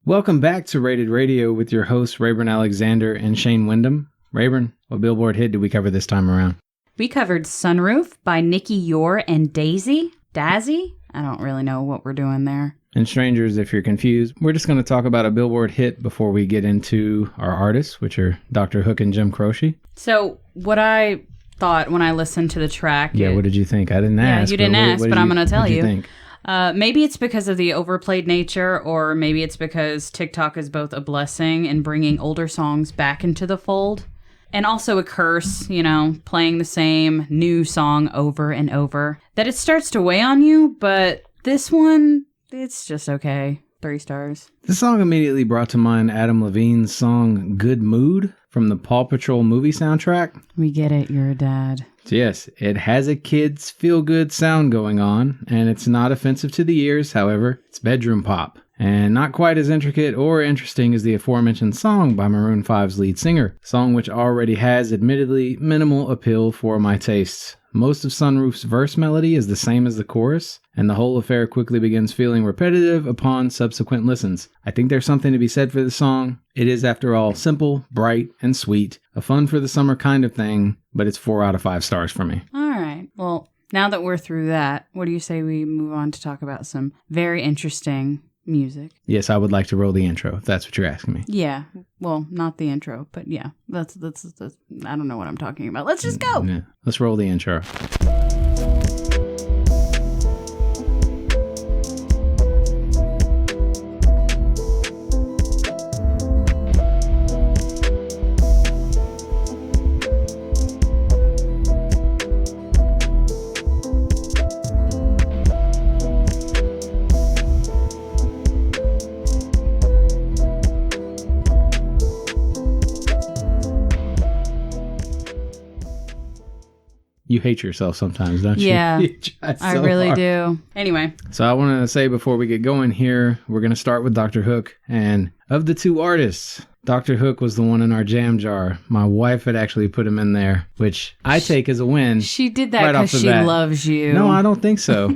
Welcome back to Rated Radio with your hosts Rayburn Alexander and Shane Wyndham. Rayburn, what Billboard hit did we cover this time around? We covered Sunroof by Nikki Yore and Dazzy? I don't really know what we're doing there. And strangers, if you're confused, we're just going to talk about a Billboard hit before we get into our artists, which are Dr. Hook and Jim Croce. So what I thought when I listened to the track... Yeah, what did you think? I didn't ask. Yeah, you didn't ask, but I'm going to tell you. What did you think? Maybe it's because of the overplayed nature, or maybe it's because TikTok is both a blessing in bringing older songs back into the fold, and also a curse, playing the same new song over and over, that it starts to weigh on you, but this one, it's just okay. 3 stars. This song immediately brought to mind Adam Levine's song Good Mood from the Paw Patrol movie soundtrack. We get it, you're a dad. Yes, it has a kid's feel-good sound going on, and it's not offensive to the ears. However, it's bedroom pop, and not quite as intricate or interesting as the aforementioned song by Maroon 5's lead singer, a song which already has admittedly minimal appeal for my tastes. Most of Sunroof's verse melody is the same as the chorus, and the whole affair quickly begins feeling repetitive upon subsequent listens. I think there's something to be said for the song. It is, after all, simple, bright, and sweet, a fun for the summer kind of thing, but it's 4 out of 5 stars for me. All right. Well, now that we're through that, what do you say we move on to talk about some very interesting music? Yes, I would like to roll the intro, if that's what you're asking me. Yeah. Well, not the intro, but yeah. That's I don't know what I'm talking about. Let's just go. Yeah. Let's roll the intro. You hate yourself sometimes, don't you? Yeah, you I really do. Anyway. So I want to say before we get going here, we're going to start with Dr. Hook. And of the 2 artists, Dr. Hook was the one in our jam jar. My wife had actually put him in there, which I take as a win. She did that because she loves you. No, I don't think so.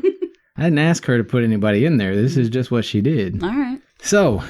I didn't ask her to put anybody in there. This is just what she did. All right. So,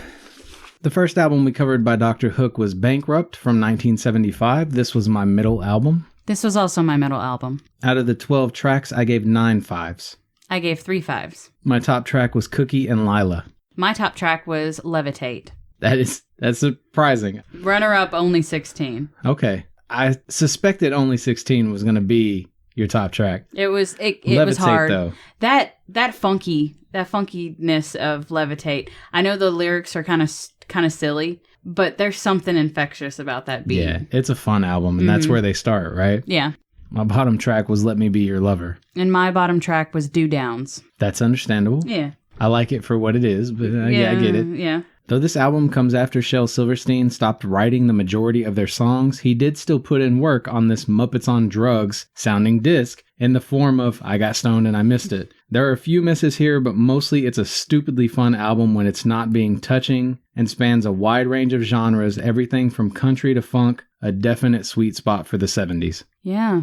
the first album we covered by Dr. Hook was Bankrupt from 1975. This was my middle album. This was also my middle album. Out of the 12 tracks, I gave 9 5s. I gave 3 5s. My top track was Cookie and Lila. My top track was Levitate. That's surprising. Runner-up, Only 16. Okay. I suspected Only 16 was going to be your top track. It was Levitate, was hard. Though. That funkiness of Levitate. I know the lyrics are kind of silly, but there's something infectious about that beat. Yeah, it's a fun album, and that's where they start, right? Yeah. My bottom track was Let Me Be Your Lover. And my bottom track was Do Downs. That's understandable. Yeah. I like it for what it is, but yeah, I get it. Yeah. Though this album comes after Shel Silverstein stopped writing the majority of their songs, he did still put in work on this Muppets on Drugs sounding disc in the form of I Got Stoned and I Missed It. There are a few misses here, but mostly it's a stupidly fun album when it's not being touching and spans a wide range of genres, everything from country to funk, a definite sweet spot for the 70s. Yeah.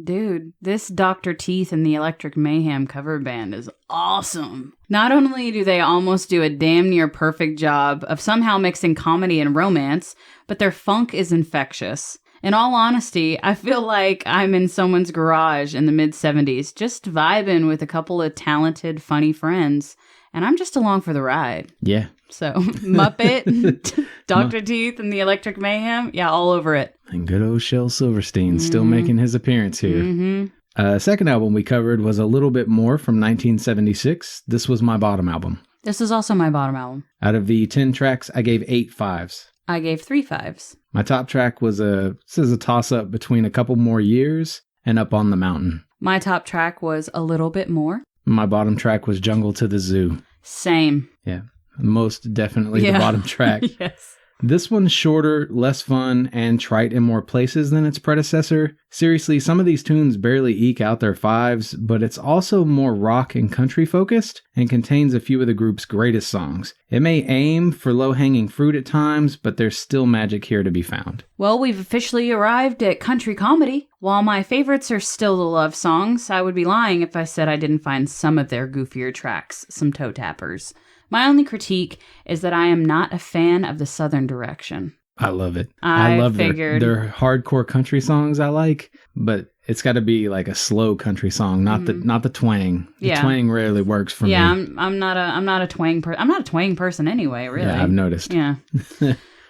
Dude, this Dr. Teeth and the Electric Mayhem cover band is awesome. Not only do they almost do a damn near perfect job of somehow mixing comedy and romance, but their funk is infectious. In all honesty, I feel like I'm in someone's garage in the mid-70s, just vibing with a couple of talented, funny friends, and I'm just along for the ride. Yeah. So, Muppet, Dr. Teeth, and the Electric Mayhem, yeah, all over it. And good old Shel Silverstein still making his appearance here. Mm-hmm. Second album we covered was A Little Bit More from 1976. This was my bottom album. This is also my bottom album. Out of the 10 tracks, I gave 8 5s. I gave 3 5s. My top track was a toss-up between A Couple More Years and Up on the Mountain. My top track was A Little Bit More. My bottom track was Jungle to the Zoo. Same. Yeah, most definitely the bottom track. Yes. This one's shorter, less fun, and trite in more places than its predecessor. Seriously, some of these tunes barely eke out their 5s, but it's also more rock and country focused and contains a few of the group's greatest songs. It may aim for low-hanging fruit at times, but there's still magic here to be found. Well, we've officially arrived at country comedy. While my favorites are still the love songs, I would be lying if I said I didn't find some of their goofier tracks some toe tappers. My only critique is that I am not a fan of the Southern direction. I love it. I love figured their hardcore country songs I like, but it's got to be like a slow country song, not the twang. The twang rarely works for me. Yeah, I'm not a twang person. I'm not a twang person anyway, really. Yeah, I've noticed. Yeah.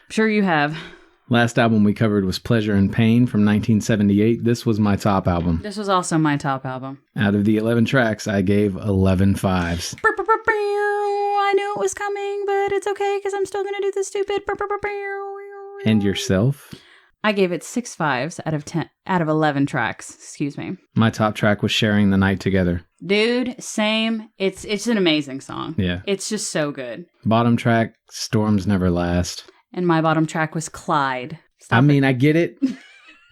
Sure you have. Last album we covered was Pleasure and Pain from 1978. This was my top album. This was also my top album. Out of the 11 tracks, I gave 11 fives. I knew it was coming, but it's okay because I'm still going to do the stupid. And yourself? I gave it 6 fives out of 11 tracks. Excuse me. My top track was Sharing the Night Together. Dude, same. It's an amazing song. Yeah. It's just so good. Bottom track, Storms Never Last. And my bottom track was Clyde. I get it.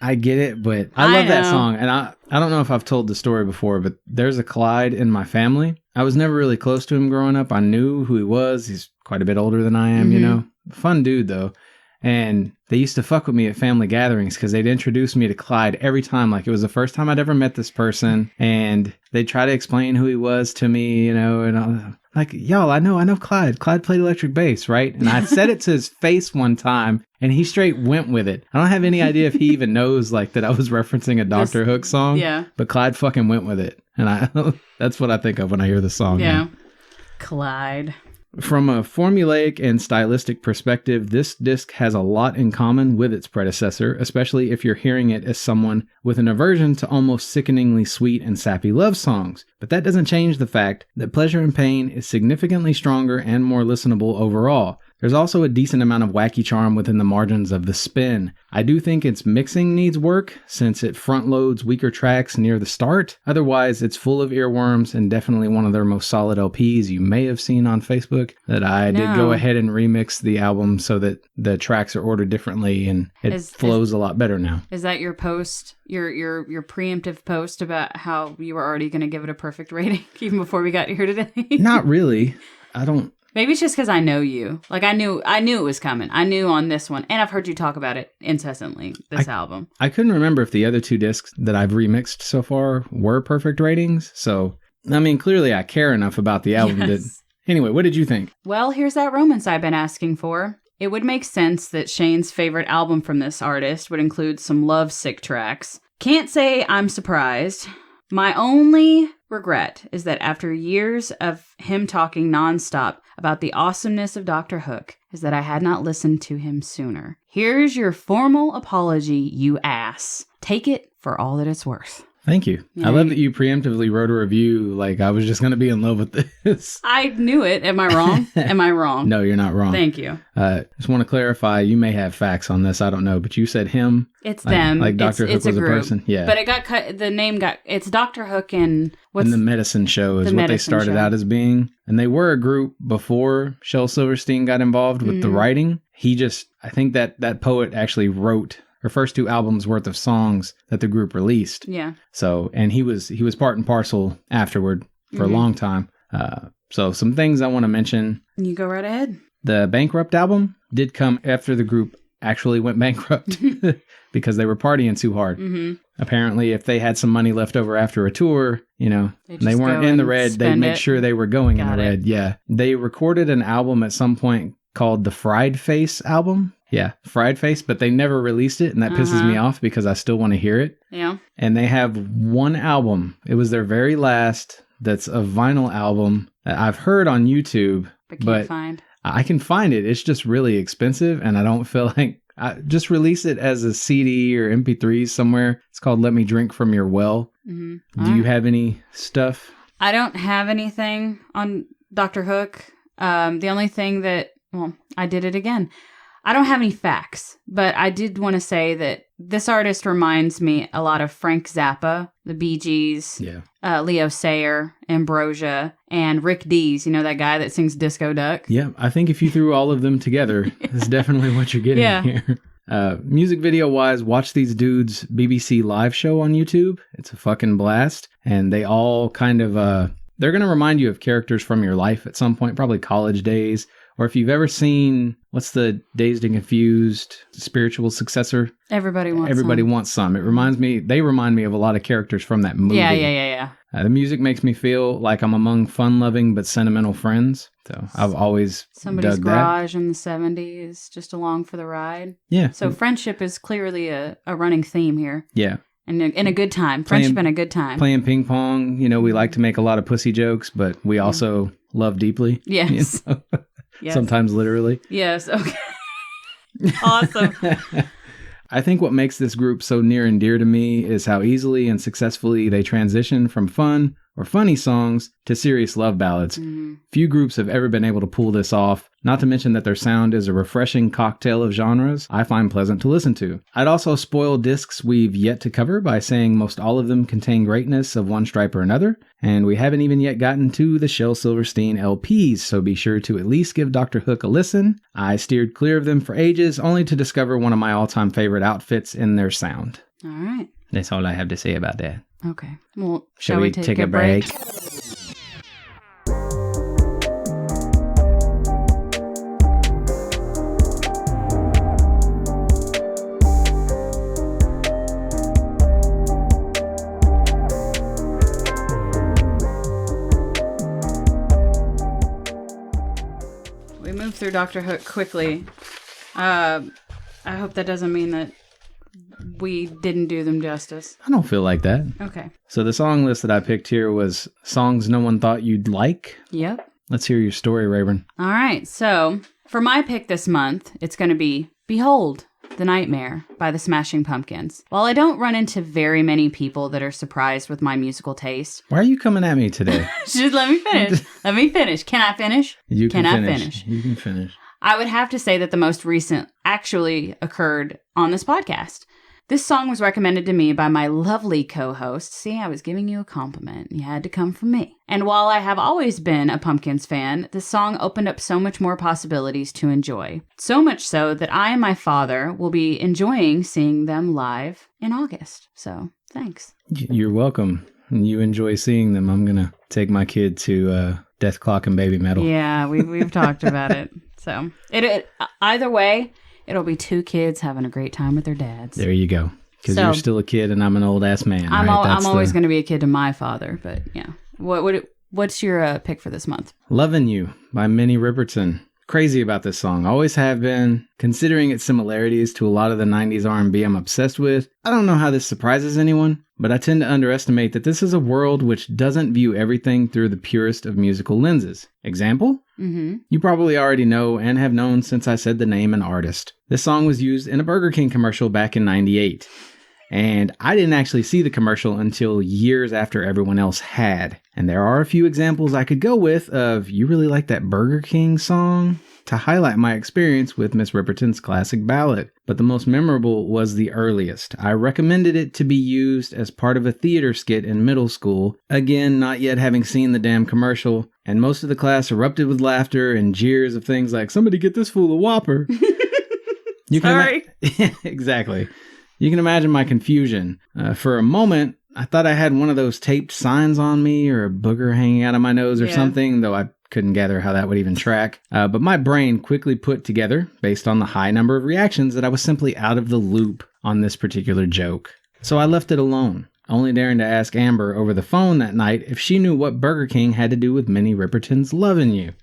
I get it, but I love that song. And I don't know if I've told the story before, but there's a Clyde in my family. I was never really close to him growing up. I knew who he was. He's quite a bit older than I am, you know. Fun dude, though. And they used to fuck with me at family gatherings because they'd introduce me to Clyde every time. Like, it was the first time I'd ever met this person. And they'd try to explain who he was to me, you know. And I'm like, y'all, I know Clyde. Clyde played electric bass, right? And I said it to his face one time, and he straight went with it. I don't have any idea if he even knows, like, that I was referencing a Dr. Hook song. Yeah. But Clyde fucking went with it. And that's what I think of when I hear the song. Yeah. Man. Clyde. From a formulaic and stylistic perspective, this disc has a lot in common with its predecessor, especially if you're hearing it as someone with an aversion to almost sickeningly sweet and sappy love songs. But that doesn't change the fact that Pleasure and Pain is significantly stronger and more listenable overall. There's also a decent amount of wacky charm within the margins of the spin. I do think its mixing needs work, since it front loads weaker tracks near the start. Otherwise, it's full of earworms and definitely one of their most solid LPs you may have seen on Facebook. That I did go ahead and remix the album so that the tracks are ordered differently and it flows a lot better now. Is that your post, your preemptive post about how you were already going to give it a perfect rating even before we got here today? Not really. I don't... Maybe it's just because I know you. Like, I knew it was coming. I knew on this one. And I've heard you talk about it incessantly, this album. I couldn't remember if the other two discs that I've remixed so far were perfect ratings. So, I mean, clearly I care enough about the album that... Anyway, what did you think? Well, here's that romance I've been asking for. It would make sense that Shane's favorite album from this artist would include some lovesick tracks. Can't say I'm surprised. My only regret is that after years of him talking nonstop about the awesomeness of Dr. Hook, is that I had not listened to him sooner. Here's your formal apology, you ass. Take it for all that it's worth. Thank you. Yeah. I love that you preemptively wrote a review like I was just going to be in love with this. I knew it. Am I wrong? Am I wrong? No, you're not wrong. Thank you. Just want to clarify, you may have facts on this. I don't know, but you said him. It's them. Like Dr. Hook was a person. Yeah. But it got cut. The name got, it's Dr. Hook and what's... And the Medicine Show is what they started out as being. And they were a group before Shel Silverstein got involved with the writing. I think that poet actually wrote her first 2 albums worth of songs that the group released. Yeah. So, and he was part and parcel afterward for a long time. So some things I want to mention. You go right ahead. The Bankrupt album did come after the group actually went bankrupt because they were partying too hard. Mm-hmm. Apparently, if they had some money left over after a tour, you know, they weren't in the red, they'd make sure they were going in the red. Yeah. They recorded an album at some point called the Fried Face album. Yeah, Fried Face, but they never released it, and that pisses me off because I still want to hear it. Yeah. And they have one album. It was their very last. That's a vinyl album that I've heard on YouTube, but find. I can find it. It's just really expensive, and I don't feel like... just release it as a CD or MP3 somewhere. It's called Let Me Drink From Your Well. Mm-hmm. Do you have any stuff? I don't have anything on Dr. Hook. The only thing that... Well, I did it again. I don't have any facts, but I did want to say that this artist reminds me a lot of Frank Zappa, the Bee Gees, Leo Sayer, Ambrosia, and Rick Dees. You know, that guy that sings Disco Duck? Yeah, I think if you threw all of them together, that's definitely what you're getting here. Music video-wise, watch these dudes' BBC live show on YouTube. It's a fucking blast. And they all kind of... they're going to remind you of characters from your life at some point, probably college days, Or if you've ever seen, what's the Dazed and Confused spiritual successor? Everybody Wants some. They remind me of a lot of characters from that movie. Yeah. The music makes me feel like I'm among fun-loving but sentimental friends. So I've always somebody's dug garage in the 70s, just along for the ride. Yeah. So friendship is clearly a running theme here. Yeah. And in a good time. Friendship and a good time. Playing ping pong. You know, we like to make a lot of pussy jokes, but we also love deeply. Yes. You know? Yes. Sometimes literally. Yes. Okay. Awesome. I think what makes this group so near and dear to me is how easily and successfully they transition from fun or funny songs to serious love ballads. Mm-hmm. Few groups have ever been able to pull this off, not to mention that their sound is a refreshing cocktail of genres I find pleasant to listen to. I'd also spoil discs we've yet to cover by saying most all of them contain greatness of one stripe or another, and we haven't even yet gotten to the Shel Silverstein LPs, so be sure to at least give Dr. Hook a listen. I steered clear of them for ages, only to discover one of my all-time favorite outfits in their sound. All right. That's all I have to say about that. Okay. Well, shall we take a break? We moved through Dr. Hook quickly. I hope that doesn't mean that we didn't do them justice. I don't feel like that. Okay. So the song list that I picked here was songs no one thought you'd like. Yep. Let's hear your story, Rayburn. All right. So for my pick this month, it's going to be Behold the Nightmare by the Smashing Pumpkins. While I don't run into very many people that are surprised with my musical taste. Why are you coming at me today? Just let me finish. Can I finish? You can finish. You can finish. I would have to say that the most recent actually occurred on this podcast. This song was recommended to me by my lovely co-host. See, I was giving you a compliment. You had to come from me. And while I have always been a Pumpkins fan, this song opened up so much more possibilities to enjoy. So much so that I and my father will be enjoying seeing them live in August. So, thanks. You're welcome. You enjoy seeing them. I'm going to take my kid to Death Clock and Baby Metal. Yeah, we've talked about it. So, either way, it'll be two kids having a great time with their dads. There you go. Because you're still a kid and I'm an old ass man. I'm always going to be a kid to my father, but yeah. What's your pick for this month? Lovin' You by Minnie Riperton. Crazy about this song. Always have been. Considering its similarities to a lot of the 90s R&B I'm obsessed with, I don't know how this surprises anyone, but I tend to underestimate that this is a world which doesn't view everything through the purest of musical lenses. Example? Mm-hmm. You probably already know and have known since I said the name and artist. This song was used in a Burger King commercial back in '98. And I didn't actually see the commercial until years after everyone else had. And there are a few examples I could go with of, you really like that Burger King song? To highlight my experience with Miss Riperton's classic ballad. But the most memorable was the earliest. I recommended it to be used as part of a theater skit in middle school. Again, not yet having seen the damn commercial. And most of the class erupted with laughter and jeers of things like, somebody get this fool a Whopper. Sorry. Exactly. You can imagine my confusion. For a moment, I thought I had one of those taped signs on me or a booger hanging out of my nose or something, though I couldn't gather how that would even track. But my brain quickly put together, based on the high number of reactions, that I was simply out of the loop on this particular joke. So I left it alone, only daring to ask Amber over the phone that night if she knew what Burger King had to do with Minnie Riperton's Lovin' You.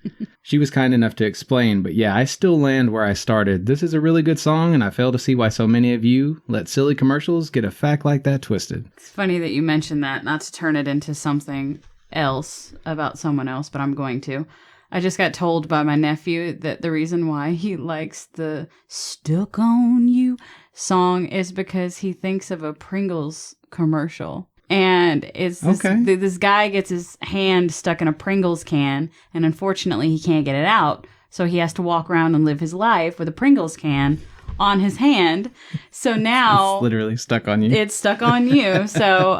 She was kind enough to explain, but yeah, I still land where I started. This is a really good song, and I fail to see why so many of you let silly commercials get a fact like that twisted. It's funny that you mentioned that, not to turn it into something else about someone else, but I'm going to. I just got told by my nephew that the reason why he likes the Stuck on You song is because he thinks of a Pringles commercial. And it's this guy gets his hand stuck in a Pringles can, and unfortunately he can't get it out. So he has to walk around and live his life with a Pringles can on his hand. So now... It's literally stuck on you. It's stuck on you. So,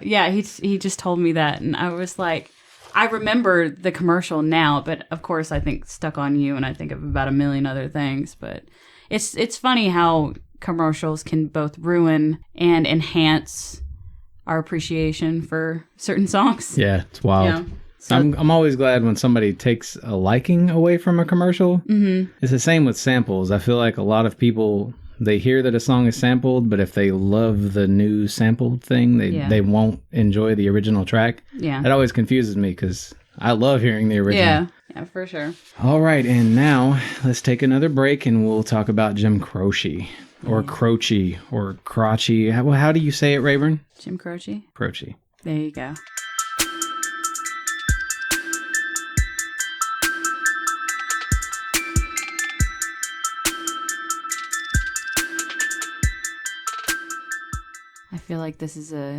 yeah, he just told me that. And I was like, I remember the commercial now, but of course I think Stuck on You, and I think of about a million other things. But it's funny how commercials can both ruin and enhance our appreciation for certain songs. Yeah, it's wild. Yeah. So, I'm always glad when somebody takes a liking away from a commercial. mm-hmm. It's the same with samples. I feel like a lot of people, they hear that a song is sampled, but if they love the new sampled thing, they won't enjoy the original track. Yeah. That always confuses me because I love hearing the original. Yeah, for sure. All right, and now let's take another break and we'll talk about Jim Croce. Or Croce, or Croce. How do you say it, Rayburn? Jim Croce? Croce. There you go. I feel like this is this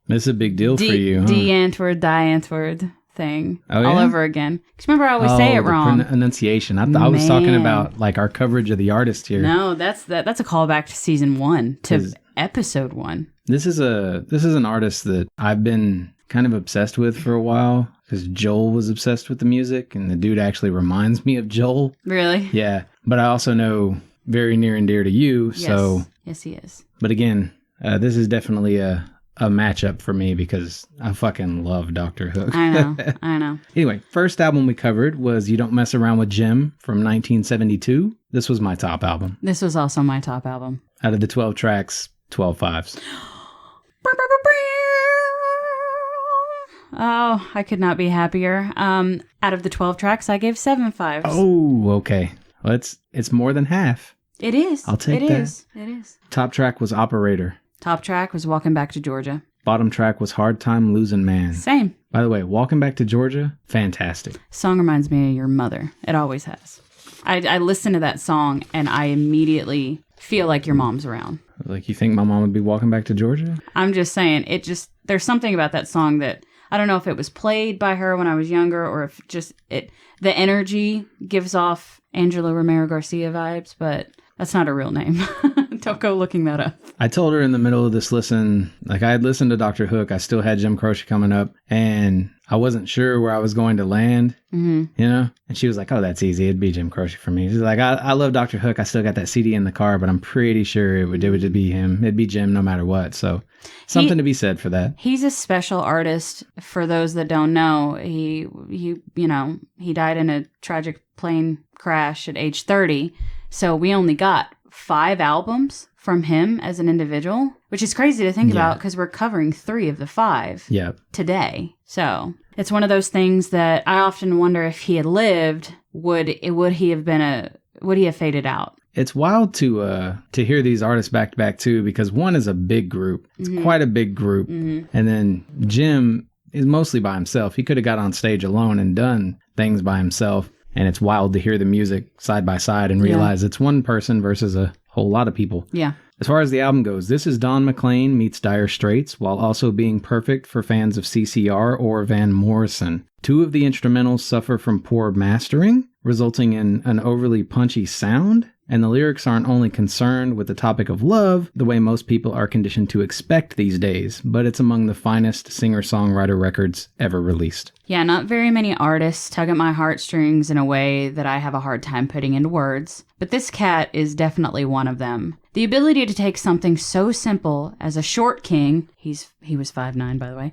is a big deal for you, huh? D-Antwoord, die-Antwoord thing all over again. Because remember, I always say it wrong. Pronunciation. I was talking about like our coverage of the artist here. No, that's a callback to season 1, to episode 1. This is an artist that I've been kind of obsessed with for a while because Joel was obsessed with the music, and the dude actually reminds me of Joel. Really? Yeah, but I also know very near and dear to you. Yes. So yes, he is. But again, this is definitely a matchup for me because I fucking love Dr. Hook. I know. Anyway, first album we covered was You Don't Mess Around with Jim from 1972. This was my top album. This was also my top album. Out of the 12 tracks, 12 fives. Oh, I could not be happier. Out of the 12 tracks, I gave 7 fives. Oh, okay. Well, it's more than half. It is. I'll take that. It is. Top track was Operator. Top track was Walking Back to Georgia. Bottom track was Hard Time Losing Man. Same. By the way, Walking Back to Georgia, fantastic. Song reminds me of your mother. It always has. I listen to that song and I immediately feel like your mom's around. Like you think my mom would be walking back to Georgia? I'm just saying, there's something about that song that, I don't know if it was played by her when I was younger or if the energy gives off Angela Romero Garcia vibes, but that's not a real name. Don't go looking that up. I told her in the middle of this listen, like I had listened to Dr. Hook, I still had Jim Croce coming up, and I wasn't sure where I was going to land, you know? And she was like, oh, that's easy. It'd be Jim Croce for me. She's like, I love Dr. Hook. I still got that CD in the car, but I'm pretty sure it would be him. It'd be Jim no matter what. So something to be said for that. He's a special artist. For those that don't know, he died in a tragic plane crash at age 30. So we only got 5 albums from him as an individual, which is crazy to think about because we're covering 3 of the 5 today. So it's one of those things that I often wonder if he had lived, would he have faded out? It's wild to hear these artists back to back too, because one is a big group. It's quite a big group. And then Jim is mostly by himself. He could have got on stage alone and done things by himself. And it's wild to hear the music side by side and realize it's one person versus a whole lot of people. Yeah. As far as the album goes, this is Don McLean meets Dire Straits while also being perfect for fans of CCR or Van Morrison. 2 of the instrumentals suffer from poor mastering, resulting in an overly punchy sound. And the lyrics aren't only concerned with the topic of love, the way most people are conditioned to expect these days, but it's among the finest singer-songwriter records ever released. Yeah, not very many artists tug at my heartstrings in a way that I have a hard time putting into words, but this cat is definitely one of them. The ability to take something so simple as a short king, he was 5'9", by the way,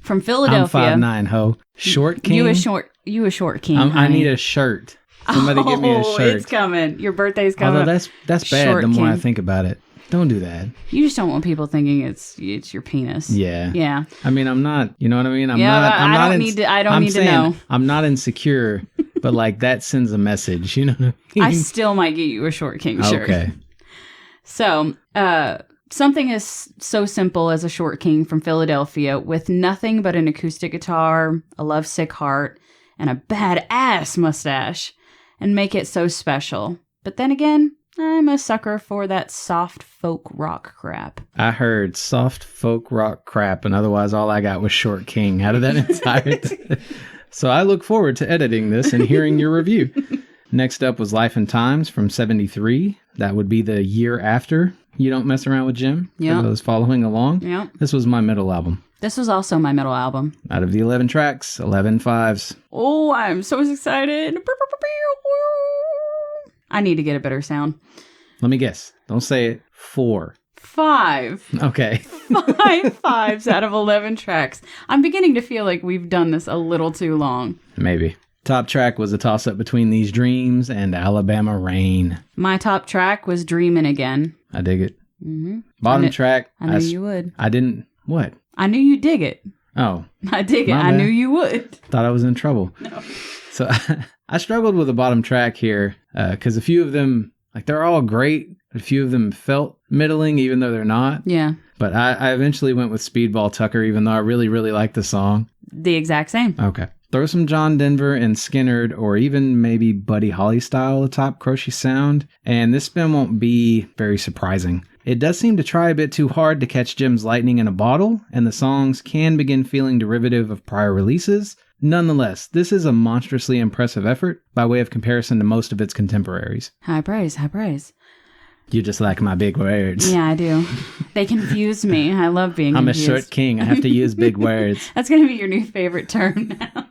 from Philadelphia. I'm 5'9", ho. Short king? You a short king, I need a shirt. Somebody give me a shirt. It's coming. Your birthday's coming. Although that's bad Short the more king. I think about it. Don't do that. You just don't want people thinking it's your penis. Yeah. Yeah. I mean, I'm not, you know what I mean? I don't need to know. I'm not insecure, but like that sends a message, you know what I mean? I still might get you a short king shirt. Okay. So, something as so simple as a short king from Philadelphia with nothing but an acoustic guitar, a lovesick heart, and a badass mustache, and make it so special. But then again, I'm a sucker for that soft folk rock crap. I heard soft folk rock crap, and otherwise all I got was Short King out of that entire So I look forward to editing this and hearing your review. Next up was Life and Times from 73. That would be the year after You Don't Mess Around with Jim. Yeah. For those following along. Yeah. This was my middle album. This was also my middle album. Out of the 11 tracks, 11 fives. Oh, I'm so excited. I need to get a better sound. Let me guess. Don't say it. 4. 5. Okay. 5 fives out of 11 tracks. I'm beginning to feel like we've done this a little too long. Maybe. Top track was a toss-up between These Dreams and Alabama Rain. My top track was Dreamin' Again. I dig it. Mm-hmm. Bottom track. I knew you would. I didn't. What? I knew you dig it. Oh. I dig it. My I bad. knew you would. Thought I was in trouble. No. So I struggled with the bottom track here because a few of them, like they're all great. A few of them felt middling, even though they're not. Yeah. But I eventually went with Speedball Tucker, even though I really, really liked the song. The exact same. Okay. Throw some John Denver and Skinnerd, or even maybe Buddy Holly style atop Croce sound, and this spin won't be very surprising. It does seem to try a bit too hard to catch Jim's lightning in a bottle, and the songs can begin feeling derivative of prior releases. Nonetheless, this is a monstrously impressive effort by way of comparison to most of its contemporaries. High praise, high praise. You just like my big words. Yeah, I do. They confuse me. I love being I'm confused. a short king. I have to use big words. That's going to be your new favorite term now.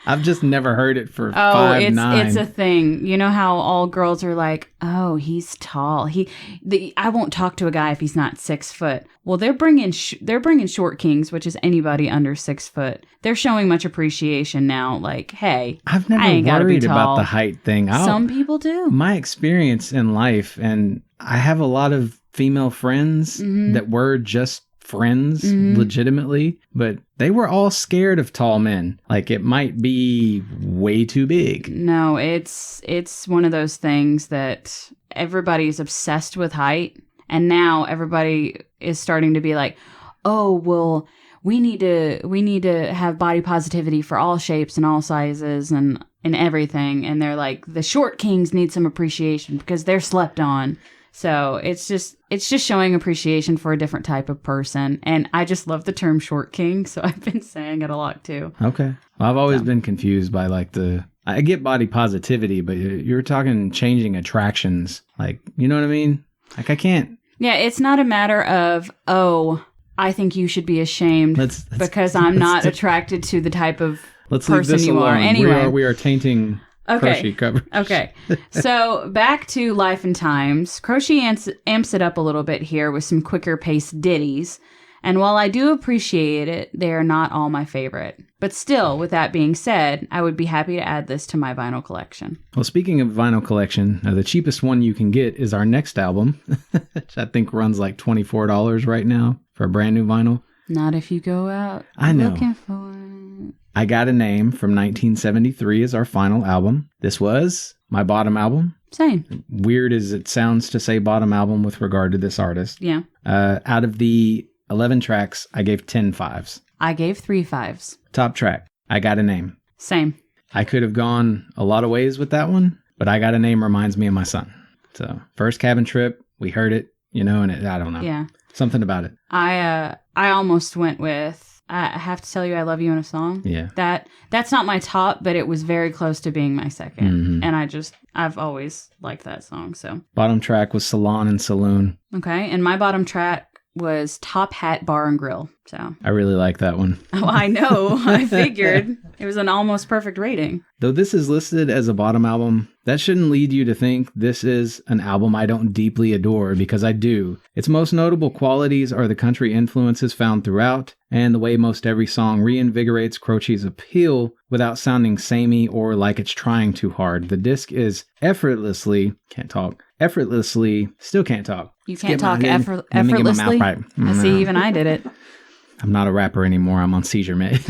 I've just never heard it for 5'9". It's a thing. You know how all girls are like, "Oh, he's tall. I won't talk to a guy if he's not 6 foot." Well, they're bringing short kings, which is anybody under 6 foot. They're showing much appreciation now. Like, hey, I've I never ain't gotta be worried about tall. the height thing. Some people do. My experience in life, and I have a lot of female friends that were just friends legitimately, but they were all scared of tall men. Like it might be way too big. No, it's one of those things that everybody's obsessed with height, and now everybody is starting to be like, "Oh, well, we need to have body positivity for all shapes and all sizes and everything." And they're like, "The short kings need some appreciation because they're slept on." So it's just showing appreciation for a different type of person. And I just love the term short king, so I've been saying it a lot too. Okay. Well, I've always been confused by like I get body positivity, but you're talking changing attractions. Like, you know what I mean? Like I can't. Yeah, it's not a matter of, "Oh, I think you should be ashamed because I'm not attracted to the type of person you are." Anyway, we are tainting Croce coverage. Okay. So back to Life and Times. Croce amps it up a little bit here with some quicker paced ditties. And while I do appreciate it, they are not all my favorite. But still, with that being said, I would be happy to add this to my vinyl collection. Well, speaking of vinyl collection, the cheapest one you can get is our next album, which I think runs like $24 right now for a brand new vinyl. Not if you go out looking for it. I Got a Name from 1973 is our final album. This was my bottom album. Same. Weird as it sounds to say bottom album with regard to this artist. Yeah. Out of the 11 tracks, I gave 10 fives. I gave 3 5s. Top track, I Got a Name. Same. I could have gone a lot of ways with that one, but I Got a Name reminds me of my son. So, first cabin trip, we heard it, and I don't know. Yeah. Something about it. I almost went with I Have to Tell You I Love You in a Song. Yeah. That's not my top, but it was very close to being my second. And I've always liked that song, so. Bottom track was Salon and Saloon. Okay, and my bottom track was Top Hat Bar and Grill, so. I really like that one. Oh, I know. I figured. It was an almost perfect rating. Though this is listed as a bottom album, that shouldn't lead you to think this is an album I don't deeply adore, because I do. Its most notable qualities are the country influences found throughout, and the way most every song reinvigorates Croce's appeal without sounding samey or like it's trying too hard. The disc is effortlessly, still can't talk. You can't talk effortlessly? Right. I see, even I did it. I'm not a rapper anymore. I'm on seizure meds.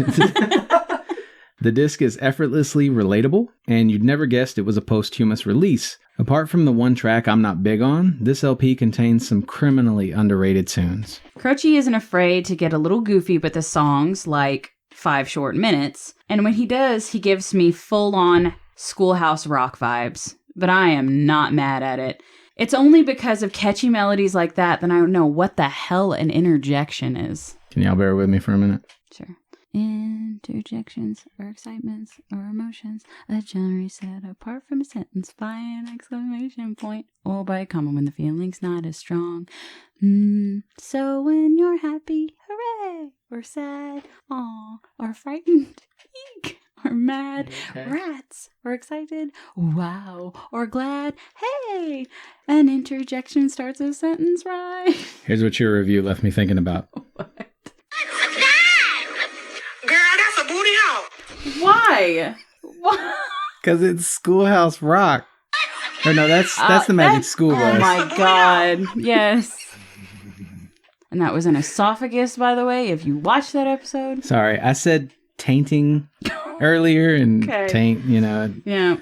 The disc is effortlessly relatable, and you'd never guessed it was a posthumous release. Apart from the one track I'm not big on, this LP contains some criminally underrated tunes. Croce isn't afraid to get a little goofy with the songs, like 5 Short Minutes, and when he does, he gives me full-on Schoolhouse Rock vibes, but I am not mad at it. It's only because of catchy melodies like that I don't know what the hell an interjection is. Can y'all bear with me for a minute? Sure. Interjections or excitements or emotions, a genre set apart from a sentence by an exclamation point or by a comma when the feeling's not as strong. So when you're happy, hooray, or sad, aw, or frightened, eek, or mad. Okay. Rats or excited. Wow. Or glad. Hey. An interjection starts a sentence right. Here's what your review left me thinking about. What? Girl, that's a booty hole. Why? Why? Because it's Schoolhouse Rock. Or no, that's the Magic School Bus. Oh my god. Yes. And that was an esophagus, by the way, if you watched that episode. Sorry, I said tainting earlier and Okay. taint, Yeah.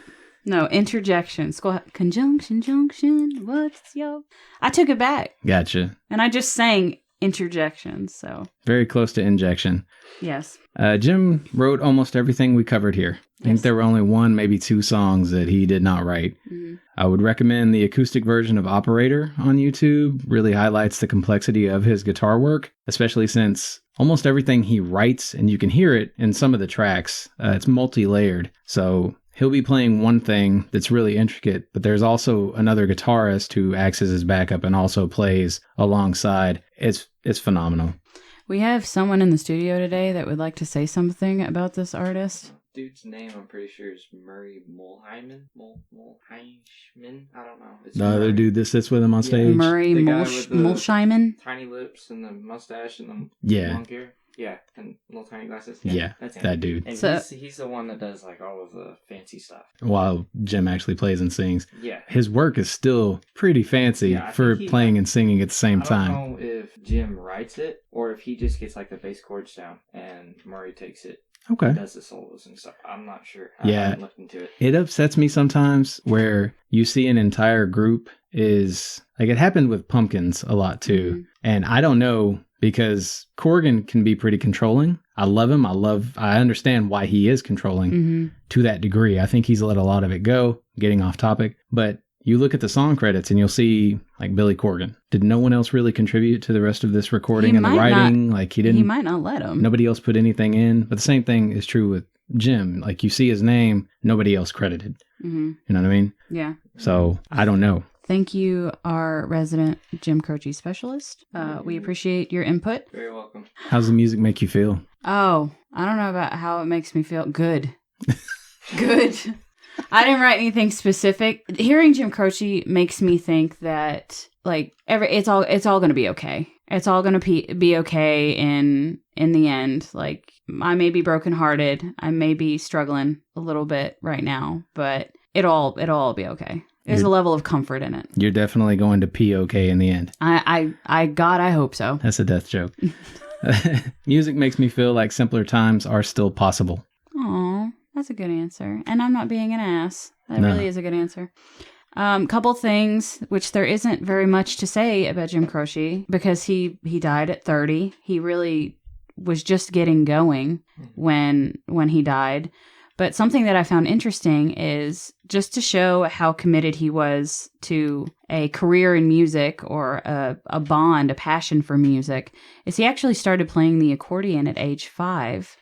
No, interjection. Conjunction, junction. What's your... I took it back. Gotcha. And I just sang interjection, so... Very close to injection. Yes. Jim wrote almost everything we covered here. I think there were only one, maybe two songs that he did not write. Mm-hmm. I would recommend the acoustic version of Operator on YouTube. Really highlights the complexity of his guitar work, especially since almost everything he writes, and you can hear it in some of the tracks, it's multi-layered. So he'll be playing one thing that's really intricate, but there's also another guitarist who acts as his backup and also plays alongside. It's phenomenal. We have someone in the studio today that would like to say something about this artist. Dude's name, I'm pretty sure, is Murray Mulhyman. Mulhyman? I don't know. It's The other Murray. dude that sits with him on stage. Murray The guy with the- Mulshyman. Tiny lips and the mustache and the Yeah. long hair. Yeah, and little tiny glasses. Yeah, that's him. that dude. And So- he's the one that does like all of the fancy stuff. While Jim actually plays and sings. Yeah. His work is still pretty fancy Yeah, I for think he- playing and singing at the same I time. don't know if Jim writes it or if he just gets like the bass chords down and Murray takes it. Okay. And does the solos and stuff. I'm not sure. I Yeah. haven't looked into it. It upsets me sometimes where you see an entire group is like it happened with Pumpkins a lot too. Mhm. And I don't know because Corgan can be pretty controlling. I love him. I understand why he is controlling Mm-hmm. to that degree. I think he's let a lot of it go, getting off topic. But you look at the song credits and you'll see like Billy Corgan. Did no one else really contribute to the rest of this recording He and the might writing? Like he didn't. He might not let him. Nobody else put anything in. But the same thing is true with Jim. Like you see his name, nobody else credited. Mm-hmm. You know what I mean? Yeah. So I don't know. Thank you, our resident Jim Croce specialist. We appreciate your input. Very welcome. How's the music make you feel? Oh, I don't know about how it makes me feel. Good. Good. I didn't write anything specific. Hearing Jim Croce makes me think that like it's all going to be okay. It's all going to be okay in the end. Like I may be brokenhearted. I may be struggling a little bit right now, but it'll all be okay. There's a level of comfort in it. You're definitely going to pee okay in the end. I hope so. That's a death joke. Music makes me feel like simpler times are still possible. Aw, that's a good answer. And I'm not being an ass. That No. really is a good answer. Couple things, which there isn't very much to say about Jim Croce because he died at 30. He really was just getting going when he died. But something that I found interesting is just to show how committed he was to a career in music or a bond, a passion for music, is he actually started playing the accordion at age 5.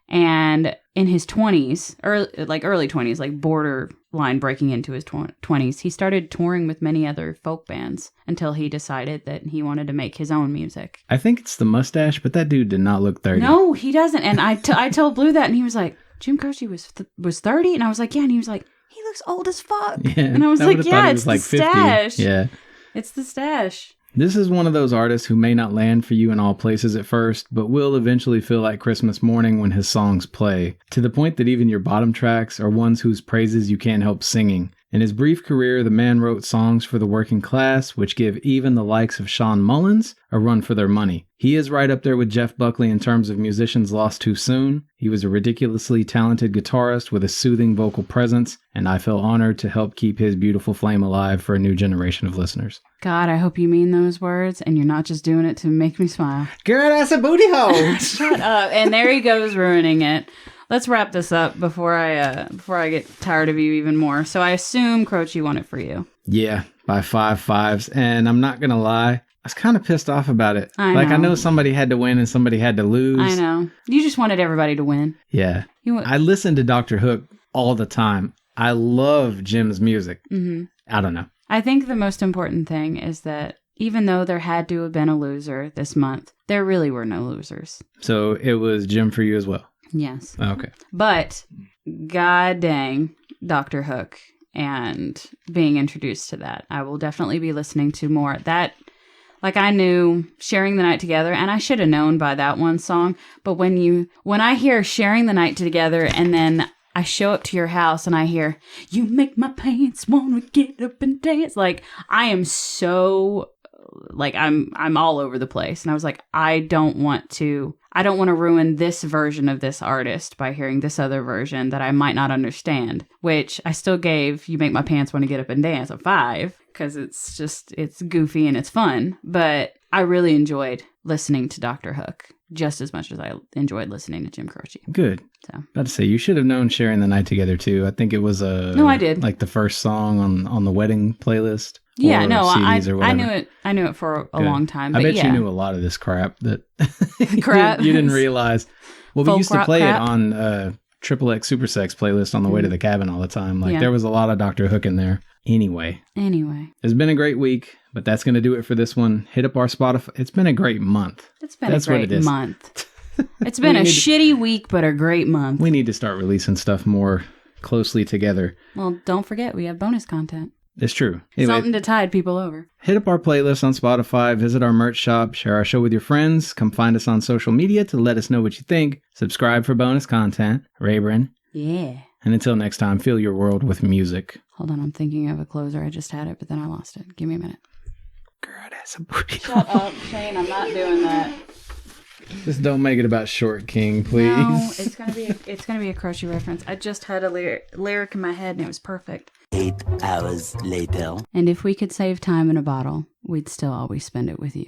And in his 20s, early 20s, like borderline breaking into his 20s, he started touring with many other folk bands until he decided that he wanted to make his own music. I think it's the mustache, but that dude did not look 30. No, he doesn't. And I told Blue that, and he was like, Jim Croce was 30? And I was like, yeah. And he was like, he looks old as fuck. Yeah, And I was I like, would've thought yeah, he it's was like the 50. stash. Yeah. It's the stash. This is one of those artists who may not land for you in all places at first, but will eventually feel like Christmas morning when his songs play, to the point that even your bottom tracks are ones whose praises you can't help singing. In his brief career, the man wrote songs for the working class, which give even the likes of Sean Mullins a run for their money. He is right up there with Jeff Buckley in terms of musicians lost too soon. He was a ridiculously talented guitarist with a soothing vocal presence, and I feel honored to help keep his beautiful flame alive for a new generation of listeners. God, I hope you mean those words and you're not just doing it to make me smile. Girl, that's a booty hole! Shut up. And there he goes ruining it. Let's wrap this up before I get tired of you even more. So I assume Croce won it for you. Yeah, by 5 5s. And I'm not going to lie, I was kind of pissed off about it. I I know. know somebody had to win and somebody had to lose. I know. You just wanted everybody to win. Yeah. You I listen to Dr. Hook all the time. I love Jim's music. Mm-hmm. I don't know. I think the most important thing is that even though there had to have been a loser this month, there really were no losers. So it was Jim for you as well. Yes. Okay. But, god dang, Dr. Hook and being introduced to that. I will definitely be listening to more. That, like, I knew Sharing the Night Together, and I should have known by that one song. But when I hear Sharing the Night Together, and then I show up to your house and I hear, you make my pants wanna get up and dance. Like, I am so, like, I'm all over the place. And I was like, I don't want to ruin this version of this artist by hearing this other version that I might not understand, which I still gave You Make My Pants Want to Get Up and Dance a 5 because it's goofy and it's fun. But I really enjoyed listening to Dr. Hook just as much as I enjoyed listening to Jim Croce. Good. So, About to say, you should have known Sharing the Night Together too. I think it was No, I did. Like the first song on the wedding playlist. Yeah, no, CDs or I whatever. I knew it for a Good. long time. I But bet yeah. you knew a lot of this crap that Crap. you didn't realize. Well, we Folk used to rock play crap. it on Triple X Super Sex playlist on the way to the cabin all the time. Like Yeah. there was a lot of Dr. Hook in there. Anyway, It's been a great week, but that's going to do it for this one. Hit up our Spotify. It's been a great month. been That's a what great it is. month. It's been a shitty week, but a great month. We need to start releasing stuff more closely together. Well, don't forget, we have bonus content. It's true. Anyway, Something to tide people over. hit up our playlist on Spotify, visit our merch shop, share our show with your friends, come find us on social media to let us know what you think, subscribe for bonus content. Rayburn. Yeah. And until next time, fill your world with music. Hold on, I'm thinking of a closer. I just had it, but then I lost it. Give me a minute. Girl, that's a booty. Shut up, Shane. I'm not doing that. Just don't make it about Short King, please. No, it's gonna be a Croce reference. I just had a lyric in my head and it was perfect. 8 hours later. And if we could save time in a bottle, we'd still always spend it with you.